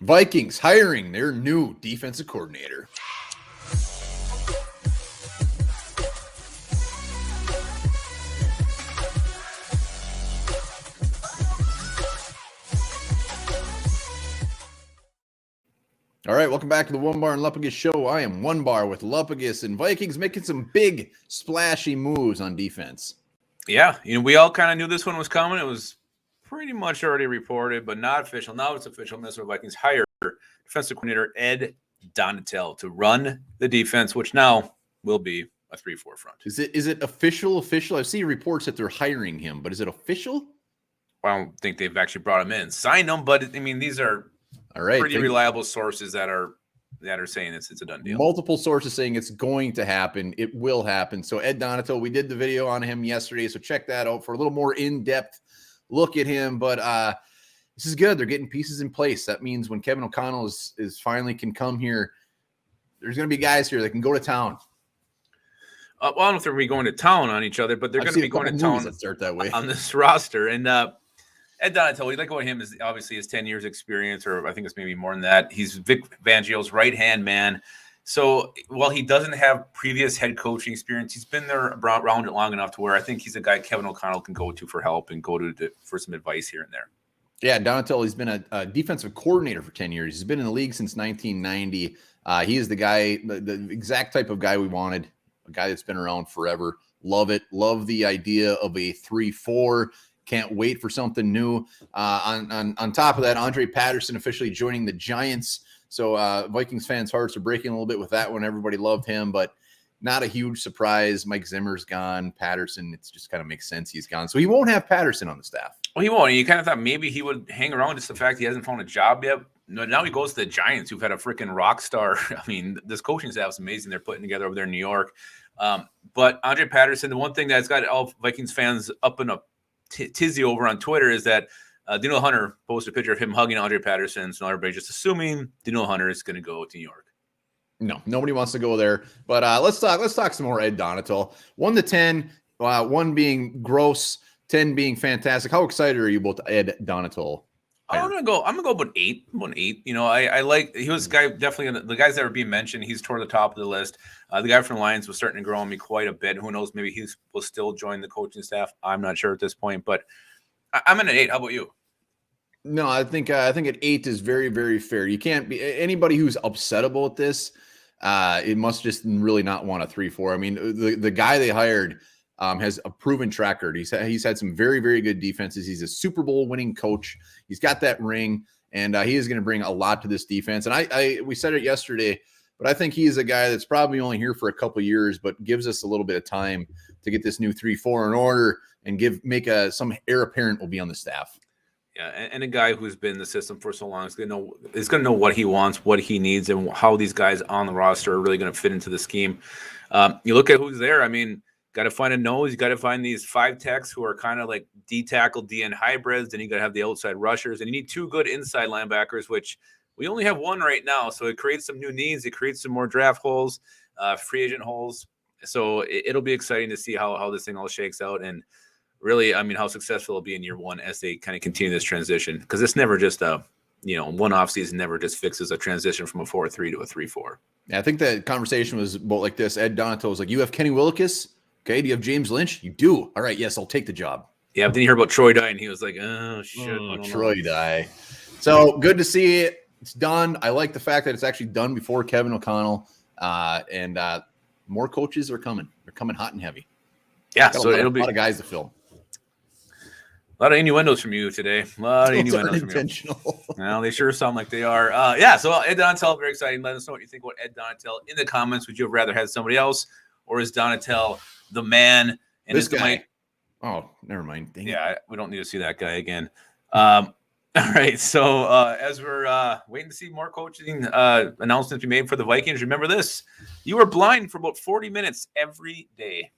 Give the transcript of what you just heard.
Vikings hiring their new defensive coordinator. All right, welcome back to the One Bar and Lupagus show. I am One Bar with Lupagus, and Vikings making some big, splashy moves on defense. Yeah, we all kind of knew this one was coming. It was pretty much already reported, but not official. Now it's official. Minnesota Vikings hire defensive coordinator Ed Donatel to run the defense, which now will be a 3-4 front. Is it official? I see reports that they're hiring him, but is it official? I don't think they've actually brought him in, signed him, but I mean these are pretty reliable sources that are saying it's a done deal. Multiple sources saying it's going to happen. It will happen. So Ed Donatel, we did the video on him yesterday, so check that out for a little more in-depth look at him. But this is good. They're getting pieces in place. That means when Kevin O'Connell is finally can come here, there's going to be guys here that can go to town. Well, I don't know if they're going to be going to town on each other, but they're going to be going to town that start that way on this roster. And Ed Donatel, we like about him is obviously his 10 years experience, or I think it's maybe more than that. He's Vic Fangio's right-hand man. So while he doesn't have previous head coaching experience, he's been there around it long enough to where I think he's a guy Kevin O'Connell can go to for help and go to for some advice here and there. Yeah, Donatel, he's been a defensive coordinator for 10 years. He's been in the league since 1990. He is the guy, the exact type of guy we wanted, a guy that's been around forever. Love it. Love the idea of a 3-4. Can't wait for something new. On top of that, Andre Patterson officially joining the Giants. So Vikings fans' hearts are breaking a little bit with that one. Everybody loved him, but not a huge surprise. Mike Zimmer's gone. Patterson, it just kind of makes sense he's gone. So he won't have Patterson on the staff. Well, he won't. You kind of thought maybe he would hang around, just the fact he hasn't found a job yet. Now he goes to the Giants, who've had a freaking rock star. I mean, this coaching staff is amazing. They're putting together over there in New York. But Andre Patterson, the one thing that's got all Vikings fans up in a tizzy over on Twitter is that Daniel Hunter posted a picture of him hugging Andre Patterson. So everybody's just assuming Daniel Hunter is going to go to New York. No, nobody wants to go there. But let's talk some more Ed Donatel. 1 to 10, 1 being gross, 10 being fantastic. How excited are you about Ed Donatel? I'm gonna go about 8. I'm about 8. I like he was guy definitely the guys that were being mentioned. He's toward the top of the list. The guy from the Lions was starting to grow on me quite a bit. Who knows? Maybe he will still join the coaching staff. I'm not sure at this point, but I'm at an 8. How about you? No, I think at 8 is very, very fair. You can't be anybody who's upset about this. It must just really not want a 3-4. I mean, the guy they hired has a proven track record. He's had some very, very good defenses. He's a Super Bowl winning coach. He's got that ring, and he is going to bring a lot to this defense. And we said it yesterday, but I think he is a guy that's probably only here for a couple of years, but gives us a little bit of time to get this new 3-4 in order and make some heir apparent will be on the staff. Yeah, and a guy who's been in the system for so long is going to know what he wants, what he needs, and how these guys on the roster are really going to fit into the scheme. You look at who's there. I mean, got to find a nose. You got to find these 5 techs who are kind of like D tackle, DN hybrids. Then you got to have the outside rushers, and you need 2 good inside linebackers, which we only have 1 right now. So it creates some new needs. It creates some more draft holes, free agent holes. So it'll be exciting to see how this thing all shakes out. And really, I mean, how successful it'll be in year 1 as they kind of continue this transition, because it's never just one offseason never just fixes a transition from a 4-3 to a 3-4. Yeah, I think the conversation was about like this. Ed Donatel was like, "You have Kenny Willekes? Okay. Do you have James Lynch? You do. All right. Yes, I'll take the job." Yeah, but then you hear about Troy Dye, and he was like, "Oh shit, Troy Dye." So good to see it. It's done. I like the fact that it's actually done before Kevin O'Connell, and more coaches are coming. They're coming hot and heavy. Yeah, so it'll be a lot of guys to fill. A lot of innuendos from you today. A lot of innuendos from intentional. You. Well, they sure sound like they are. So Ed Donatel, very exciting. Let us know what you think about Ed Donatel in the comments. Would you have rather had somebody else, or is Donatel the man? And this guy. Oh, never mind. We don't need to see that guy again. All right. So as we're waiting to see more coaching announcements be made for the Vikings, remember this: you are blind for about 40 minutes every day.